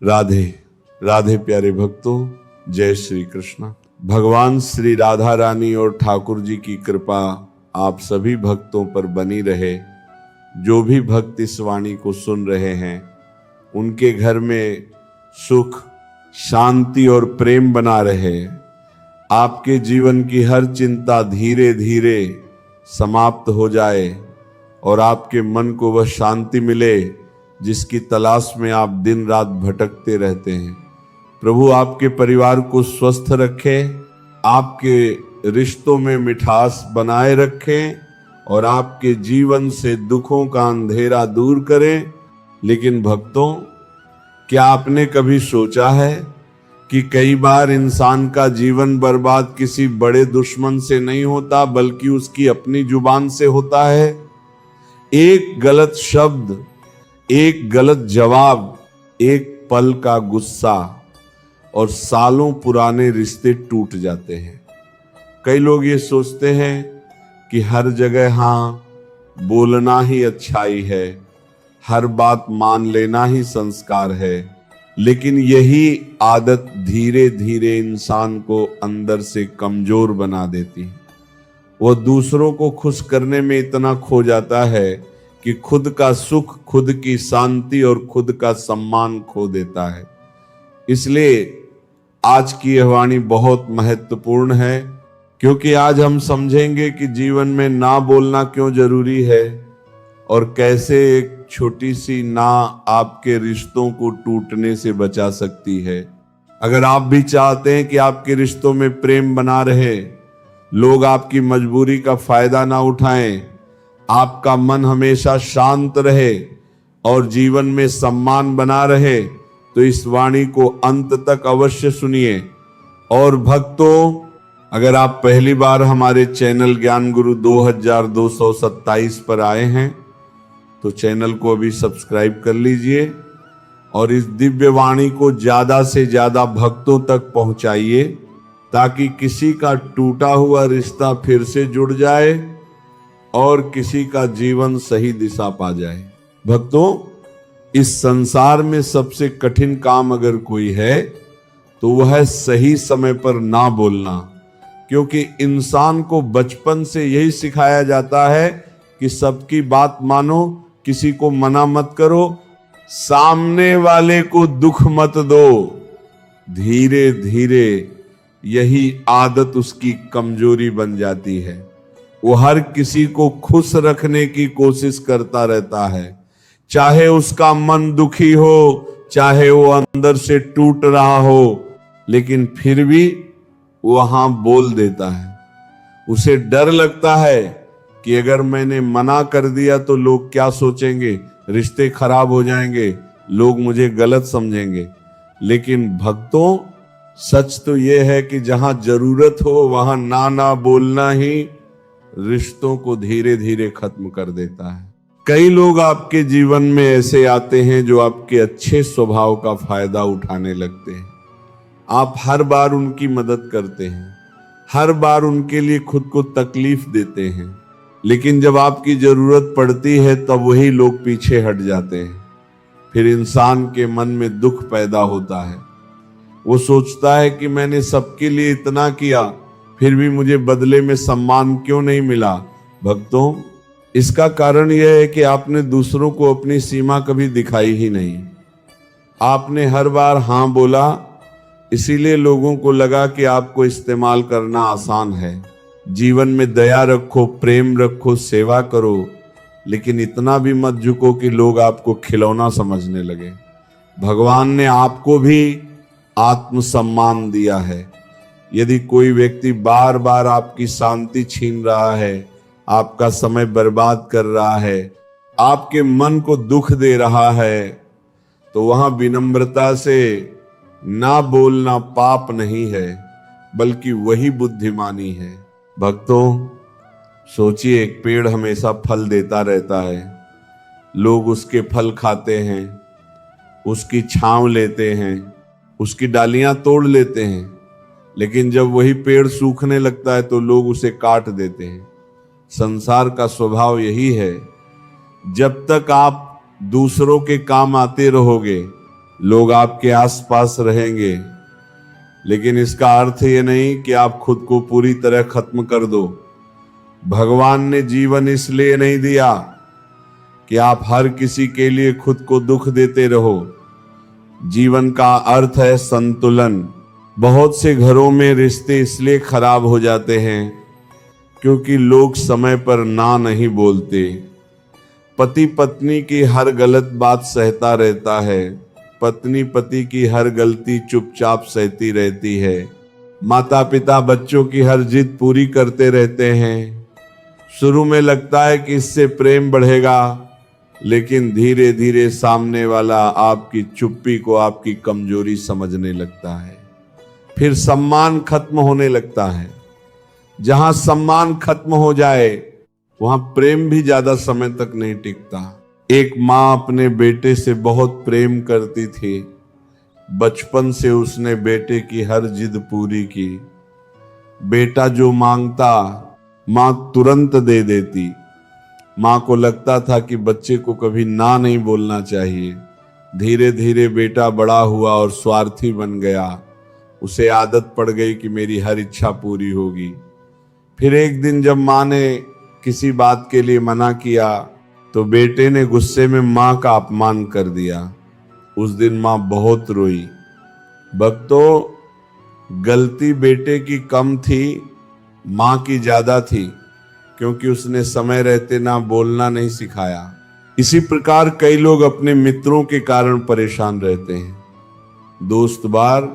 राधे राधे प्यारे भक्तों, जय श्री कृष्ण। भगवान श्री राधा रानी और ठाकुर जी की कृपा आप सभी भक्तों पर बनी रहे। जो भी भक्त इस वाणी को सुन रहे हैं उनके घर में सुख, शांति और प्रेम बना रहे। आपके जीवन की हर चिंता धीरे धीरे समाप्त हो जाए और आपके मन को वह शांति मिले जिसकी तलाश में आप दिन रात भटकते रहते हैं। प्रभु आपके परिवार को स्वस्थ रखे, आपके रिश्तों में मिठास बनाए रखें और आपके जीवन से दुखों का अंधेरा दूर करें। लेकिन भक्तों, क्या आपने कभी सोचा है कि कई बार इंसान का जीवन बर्बाद किसी बड़े दुश्मन से नहीं होता बल्कि उसकी अपनी जुबान से होता है। एक गलत शब्द, एक गलत जवाब, एक पल का गुस्सा और सालों पुराने रिश्ते टूट जाते हैं। कई लोग ये सोचते हैं कि हर जगह हाँ बोलना ही अच्छाई है, हर बात मान लेना ही संस्कार है। लेकिन यही आदत धीरे धीरे इंसान को अंदर से कमजोर बना देती है। वह दूसरों को खुश करने में इतना खो जाता है कि खुद का सुख, खुद की शांति और खुद का सम्मान खो देता है। इसलिए आज की यह वाणी बहुत महत्वपूर्ण है, क्योंकि आज हम समझेंगे कि जीवन में ना बोलना क्यों जरूरी है और कैसे एक छोटी सी ना आपके रिश्तों को टूटने से बचा सकती है। अगर आप भी चाहते हैं कि आपके रिश्तों में प्रेम बना रहे, लोग आपकी मजबूरी का फायदा ना उठाएं, आपका मन हमेशा शांत रहे और जीवन में सम्मान बना रहे, तो इस वाणी को अंत तक अवश्य सुनिए। और भक्तों, अगर आप पहली बार हमारे चैनल ज्ञान गुरु 2227 पर आए हैं तो चैनल को अभी सब्सक्राइब कर लीजिए और इस दिव्य वाणी को ज्यादा से ज्यादा भक्तों तक पहुंचाइए, ताकि किसी का टूटा हुआ रिश्ता फिर से जुड़ जाए और किसी का जीवन सही दिशा पा जाए। भक्तों, इस संसार में सबसे कठिन काम अगर कोई है तो वह है सही समय पर ना बोलना। क्योंकि इंसान को बचपन से यही सिखाया जाता है कि सबकी बात मानो, किसी को मना मत करो, सामने वाले को दुख मत दो। धीरे धीरे यही आदत उसकी कमजोरी बन जाती है। वो हर किसी को खुश रखने की कोशिश करता रहता है, चाहे उसका मन दुखी हो, चाहे वो अंदर से टूट रहा हो, लेकिन फिर भी वहां बोल देता है। उसे डर लगता है कि अगर मैंने मना कर दिया तो लोग क्या सोचेंगे, रिश्ते खराब हो जाएंगे, लोग मुझे गलत समझेंगे। लेकिन भक्तों, सच तो यह है कि जहां जरूरत हो वहां ना बोलना ही रिश्तों को धीरे धीरे खत्म कर देता है। कई लोग आपके जीवन में ऐसे आते हैं जो आपके अच्छे स्वभाव का फायदा उठाने लगते हैं। आप हर बार उनकी मदद करते हैं, हर बार उनके लिए खुद को तकलीफ देते हैं, लेकिन जब आपकी जरूरत पड़ती है तब वही लोग पीछे हट जाते हैं। फिर इंसान के मन में दुख पैदा होता है। वो सोचता है कि मैंने सबके लिए इतना किया, फिर भी मुझे बदले में सम्मान क्यों नहीं मिला। भक्तों, इसका कारण यह है कि आपने दूसरों को अपनी सीमा कभी दिखाई ही नहीं। आपने हर बार हाँ बोला, इसीलिए लोगों को लगा कि आपको इस्तेमाल करना आसान है। जीवन में दया रखो, प्रेम रखो, सेवा करो, लेकिन इतना भी मत झुको कि लोग आपको खिलौना समझने लगे। भगवान ने आपको भी आत्मसम्मान दिया है। यदि कोई व्यक्ति बार बार आपकी शांति छीन रहा है, आपका समय बर्बाद कर रहा है, आपके मन को दुख दे रहा है, तो वहां विनम्रता से ना बोलना पाप नहीं है, बल्कि वही बुद्धिमानी है। भक्तों, सोचिए, एक पेड़ हमेशा फल देता रहता है, लोग उसके फल खाते हैं, उसकी छांव लेते हैं, उसकी डालियां तोड़ लेते हैं, लेकिन जब वही पेड़ सूखने लगता है तो लोग उसे काट देते हैं। संसार का स्वभाव यही है। जब तक आप दूसरों के काम आते रहोगे, लोग आपके आसपास रहेंगे, लेकिन इसका अर्थ ये नहीं कि आप खुद को पूरी तरह खत्म कर दो। भगवान ने जीवन इसलिए नहीं दिया कि आप हर किसी के लिए खुद को दुख देते रहो। जीवन का अर्थ है संतुलन। बहुत से घरों में रिश्ते इसलिए खराब हो जाते हैं क्योंकि लोग समय पर ना नहीं बोलते। पति पत्नी की हर गलत बात सहता रहता है, पत्नी पति की हर गलती चुपचाप सहती रहती है। माता पिता बच्चों की हर जिद पूरी करते रहते हैं। शुरू में लगता है कि इससे प्रेम बढ़ेगा, लेकिन धीरे धीरे सामने वाला आपकी चुप्पी को आपकी कमजोरी समझने लगता है। फिर सम्मान खत्म होने लगता है। जहां सम्मान खत्म हो जाए वहां प्रेम भी ज्यादा समय तक नहीं टिकता। एक माँ अपने बेटे से बहुत प्रेम करती थी। बचपन से उसने बेटे की हर जिद पूरी की। बेटा जो मांगता माँ तुरंत दे देती। माँ को लगता था कि बच्चे को कभी ना नहीं बोलना चाहिए। धीरे धीरे बेटा बड़ा हुआ और स्वार्थी बन गया। उसे आदत पड़ गई कि मेरी हर इच्छा पूरी होगी। फिर एक दिन जब माँ ने किसी बात के लिए मना किया तो बेटे ने गुस्से में माँ का अपमान कर दिया। उस दिन माँ बहुत रोई। भक्तों, गलती बेटे की कम थी, माँ की ज्यादा थी, क्योंकि उसने समय रहते ना बोलना नहीं सिखाया। इसी प्रकार कई लोग अपने मित्रों के कारण परेशान रहते हैं। दोस्त बार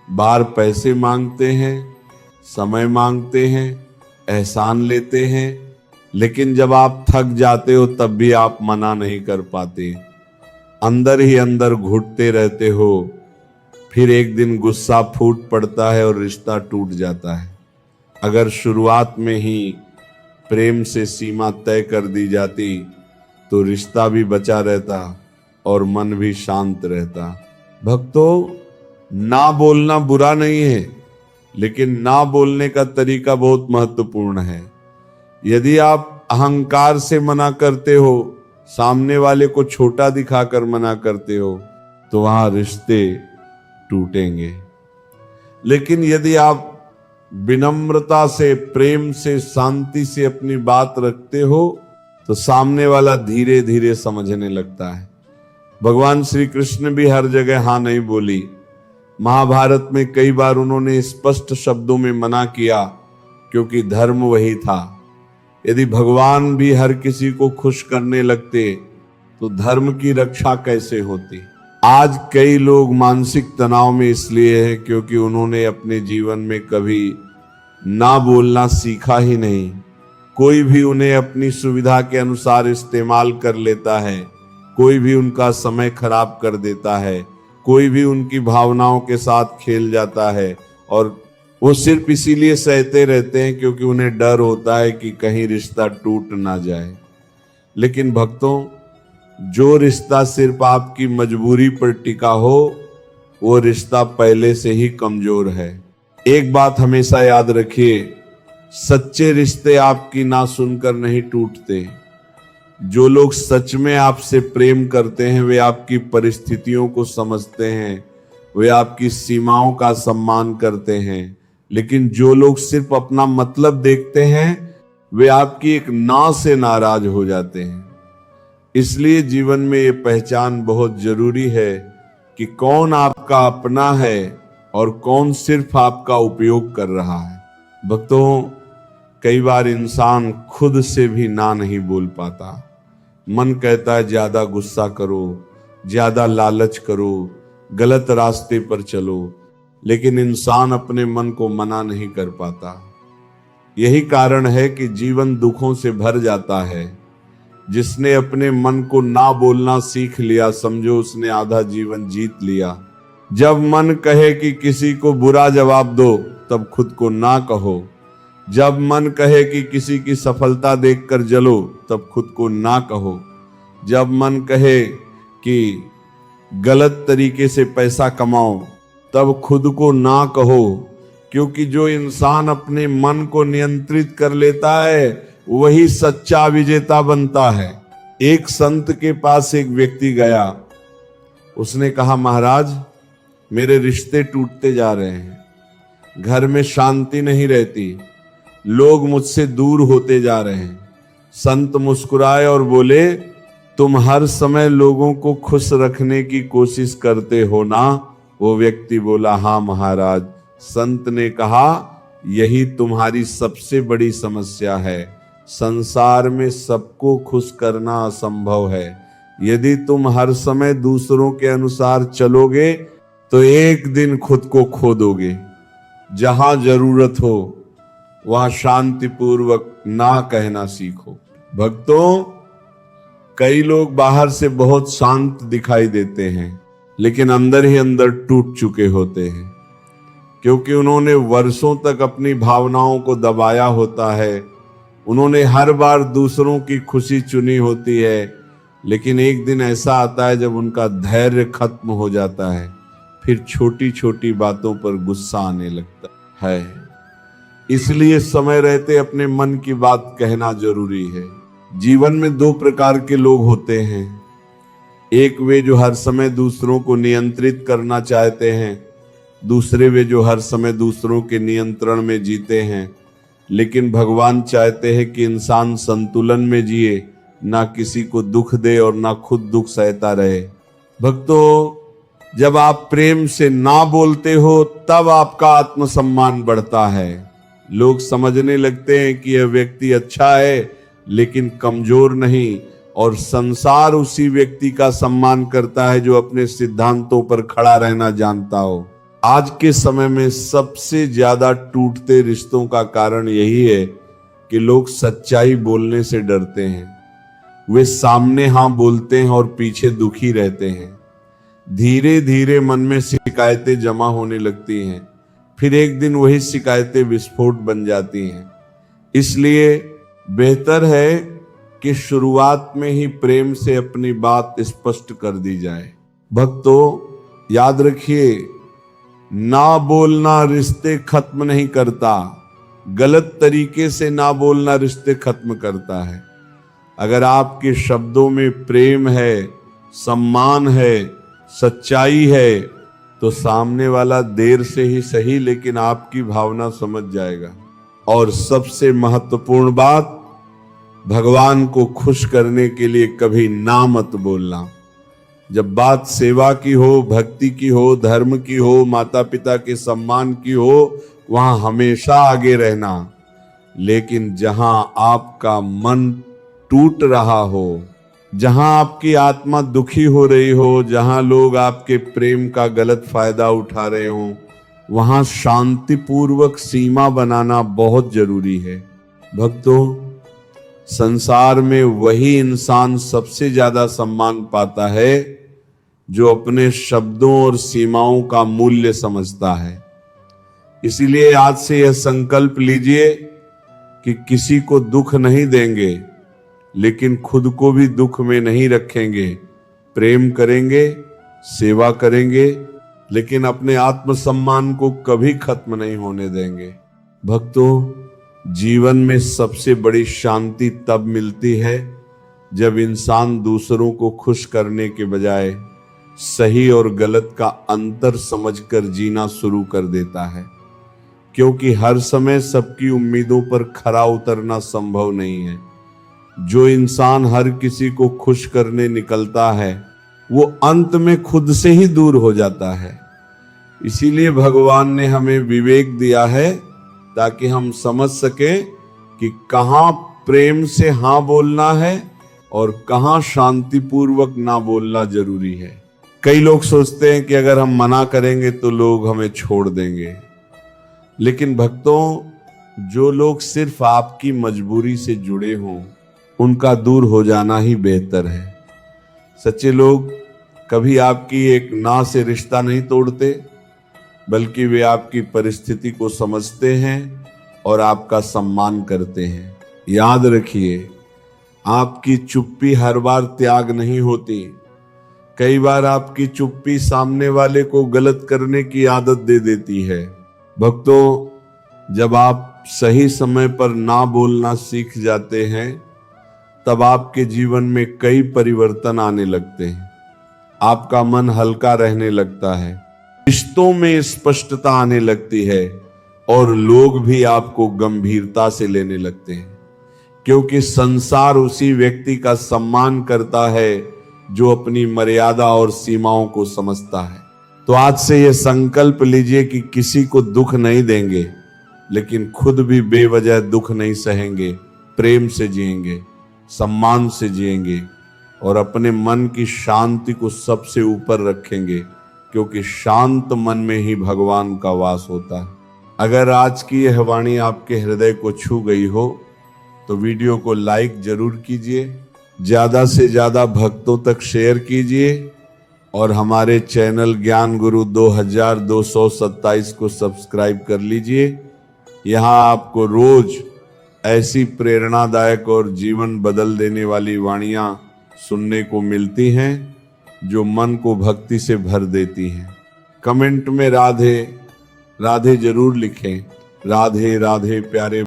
बार पैसे मांगते हैं, समय मांगते हैं, एहसान लेते हैं, लेकिन जब आप थक जाते हो तब भी आप मना नहीं कर पाते। अंदर ही अंदर घुटते रहते हो। फिर एक दिन गुस्सा फूट पड़ता है और रिश्ता टूट जाता है। अगर शुरुआत में ही प्रेम से सीमा तय कर दी जाती तो रिश्ता भी बचा रहता और मन भी शांत रहता। भक्तों, ना बोलना बुरा नहीं है, लेकिन ना बोलने का तरीका बहुत महत्वपूर्ण है। यदि आप अहंकार से मना करते हो, सामने वाले को छोटा दिखाकर मना करते हो, तो वहां रिश्ते टूटेंगे। लेकिन यदि आप विनम्रता से, प्रेम से, शांति से अपनी बात रखते हो तो सामने वाला धीरे धीरे समझने लगता है। भगवान श्री कृष्ण भी हर जगह हाँ नहीं बोली। महाभारत में कई बार उन्होंने स्पष्ट शब्दों में मना किया, क्योंकि धर्म वही था। यदि भगवान भी हर किसी को खुश करने लगते तो धर्म की रक्षा कैसे होती। आज कई लोग मानसिक तनाव में इसलिए हैं क्योंकि उन्होंने अपने जीवन में कभी ना बोलना सीखा ही नहीं। कोई भी उन्हें अपनी सुविधा के अनुसार इस्तेमाल कर लेता है, कोई भी उनका समय खराब कर देता है, कोई भी उनकी भावनाओं के साथ खेल जाता है, और वो सिर्फ इसीलिए सहते रहते हैं क्योंकि उन्हें डर होता है कि कहीं रिश्ता टूट ना जाए। लेकिन भक्तों, जो रिश्ता सिर्फ आपकी मजबूरी पर टिका हो, वो रिश्ता पहले से ही कमजोर है। एक बात हमेशा याद रखिए, सच्चे रिश्ते आपकी ना सुनकर नहीं टूटते। जो लोग सच में आपसे प्रेम करते हैं वे आपकी परिस्थितियों को समझते हैं, वे आपकी सीमाओं का सम्मान करते हैं। लेकिन जो लोग सिर्फ अपना मतलब देखते हैं वे आपकी एक ना से नाराज हो जाते हैं। इसलिए जीवन में ये पहचान बहुत जरूरी है कि कौन आपका अपना है और कौन सिर्फ आपका उपयोग कर रहा है। भक्तों, कई बार इंसान खुद से भी ना नहीं बोल पाता। मन कहता है ज्यादा गुस्सा करो, ज्यादा लालच करो, गलत रास्ते पर चलो, लेकिन इंसान अपने मन को मना नहीं कर पाता। यही कारण है कि जीवन दुखों से भर जाता है। जिसने अपने मन को ना बोलना सीख लिया, समझो उसने आधा जीवन जीत लिया। जब मन कहे कि किसी को बुरा जवाब दो, तब खुद को ना कहो। जब मन कहे कि किसी की सफलता देखकर जलो, तब खुद को ना कहो। जब मन कहे कि गलत तरीके से पैसा कमाओ, तब खुद को ना कहो। क्योंकि जो इंसान अपने मन को नियंत्रित कर लेता है वही सच्चा विजेता बनता है। एक संत के पास एक व्यक्ति गया। उसने कहा, महाराज मेरे रिश्ते टूटते जा रहे हैं, घर में शांति नहीं रहती, लोग मुझसे दूर होते जा रहे हैं। संत मुस्कुराए और बोले, तुम हर समय लोगों को खुश रखने की कोशिश करते हो ना? वो व्यक्ति बोला, हाँ महाराज। संत ने कहा, यही तुम्हारी सबसे बड़ी समस्या है। संसार में सबको खुश करना असंभव है। यदि तुम हर समय दूसरों के अनुसार चलोगे तो एक दिन खुद को खो दोगे। जहां जरूरत हो वहां शांतिपूर्वक ना कहना सीखो। भक्तों, कई लोग बाहर से बहुत शांत दिखाई देते हैं, लेकिन अंदर ही अंदर टूट चुके होते हैं, क्योंकि उन्होंने वर्षों तक अपनी भावनाओं को दबाया होता है। उन्होंने हर बार दूसरों की खुशी चुनी होती है, लेकिन एक दिन ऐसा आता है जब उनका धैर्य खत्म हो जाता है, फिर छोटी छोटी बातों पर गुस्सा आने लगता है। इसलिए समय रहते अपने मन की बात कहना जरूरी है। जीवन में दो प्रकार के लोग होते हैं। एक वे जो हर समय दूसरों को नियंत्रित करना चाहते हैं, दूसरे वे जो हर समय दूसरों के नियंत्रण में जीते हैं। लेकिन भगवान चाहते हैं कि इंसान संतुलन में जिए, ना किसी को दुख दे और ना खुद दुख सहता रहे। भक्तों, जब आप प्रेम से ना बोलते हो तब आपका आत्मसम्मान बढ़ता है। लोग समझने लगते हैं कि यह व्यक्ति अच्छा है लेकिन कमजोर नहीं, और संसार उसी व्यक्ति का सम्मान करता है जो अपने सिद्धांतों पर खड़ा रहना जानता हो। आज के समय में सबसे ज्यादा टूटते रिश्तों का कारण यही है कि लोग सच्चाई बोलने से डरते हैं। वे सामने हाँ बोलते हैं और पीछे दुखी रहते हैं। धीरे धीरे मन में शिकायतें जमा होने लगती हैं, फिर एक दिन वही शिकायतें विस्फोट बन जाती हैं। इसलिए बेहतर है कि शुरुआत में ही प्रेम से अपनी बात स्पष्ट कर दी जाए। भक्तों, याद रखिए, ना बोलना रिश्ते खत्म नहीं करता, गलत तरीके से ना बोलना रिश्ते खत्म करता है। अगर आपके शब्दों में प्रेम है, सम्मान है, सच्चाई है, तो सामने वाला देर से ही सही लेकिन आपकी भावना समझ जाएगा। और सबसे महत्वपूर्ण बात, भगवान को खुश करने के लिए कभी ना मत बोलना। जब बात सेवा की हो, भक्ति की हो, धर्म की हो, माता पिता के सम्मान की हो, वहां हमेशा आगे रहना। लेकिन जहां आपका मन टूट रहा हो, जहां आपकी आत्मा दुखी हो रही हो, जहां लोग आपके प्रेम का गलत फायदा उठा रहे हो, वहां शांतिपूर्वक सीमा बनाना बहुत जरूरी है। भक्तों, संसार में वही इंसान सबसे ज्यादा सम्मान पाता है जो अपने शब्दों और सीमाओं का मूल्य समझता है। इसीलिए आज से यह संकल्प लीजिए कि किसी को दुख नहीं देंगे, लेकिन खुद को भी दुख में नहीं रखेंगे। प्रेम करेंगे, सेवा करेंगे, लेकिन अपने आत्मसम्मान को कभी खत्म नहीं होने देंगे। भक्तों, जीवन में सबसे बड़ी शांति तब मिलती है जब इंसान दूसरों को खुश करने के बजाय सही और गलत का अंतर समझकर जीना शुरू कर देता है। क्योंकि हर समय सबकी उम्मीदों पर खरा उतरना संभव नहीं है। जो इंसान हर किसी को खुश करने निकलता है, वो अंत में खुद से ही दूर हो जाता है। इसीलिए भगवान ने हमें विवेक दिया है ताकि हम समझ सके कि कहां प्रेम से हाँ बोलना है और कहां शांतिपूर्वक ना बोलना जरूरी है। कई लोग सोचते हैं कि अगर हम मना करेंगे तो लोग हमें छोड़ देंगे, लेकिन भक्तों, जो लोग सिर्फ आपकी मजबूरी से जुड़े हों, उनका दूर हो जाना ही बेहतर है। सच्चे लोग कभी आपकी एक ना से रिश्ता नहीं तोड़ते, बल्कि वे आपकी परिस्थिति को समझते हैं और आपका सम्मान करते हैं। याद रखिए, आपकी चुप्पी हर बार त्याग नहीं होती। कई बार आपकी चुप्पी सामने वाले को गलत करने की आदत दे देती है। भक्तों, जब आप सही समय पर ना बोलना सीख जाते हैं, तब आपके जीवन में कई परिवर्तन आने लगते हैं। आपका मन हल्का रहने लगता है, रिश्तों में स्पष्टता आने लगती है और लोग भी आपको गंभीरता से लेने लगते हैं, क्योंकि संसार उसी व्यक्ति का सम्मान करता है जो अपनी मर्यादा और सीमाओं को समझता है। तो आज से यह संकल्प लीजिए कि किसी को दुख नहीं देंगे, लेकिन खुद भी बेवजह दुख नहीं सहेंगे, प्रेम से जिएंगे, सम्मान से जिएंगे और अपने मन की शांति को सबसे ऊपर रखेंगे, क्योंकि शांत मन में ही भगवान का वास होता है। अगर आज की यह वाणी आपके हृदय को छू गई हो तो वीडियो को लाइक जरूर कीजिए, ज्यादा से ज्यादा भक्तों तक शेयर कीजिए और हमारे चैनल ज्ञान गुरु 2227 को सब्सक्राइब कर लीजिए। यहाँ आपको रोज ऐसी प्रेरणादायक और जीवन बदल देने वाली वाणियां सुनने को मिलती हैं जो मन को भक्ति से भर देती हैं। कमेंट में राधे राधे जरूर लिखें। राधे राधे प्यारे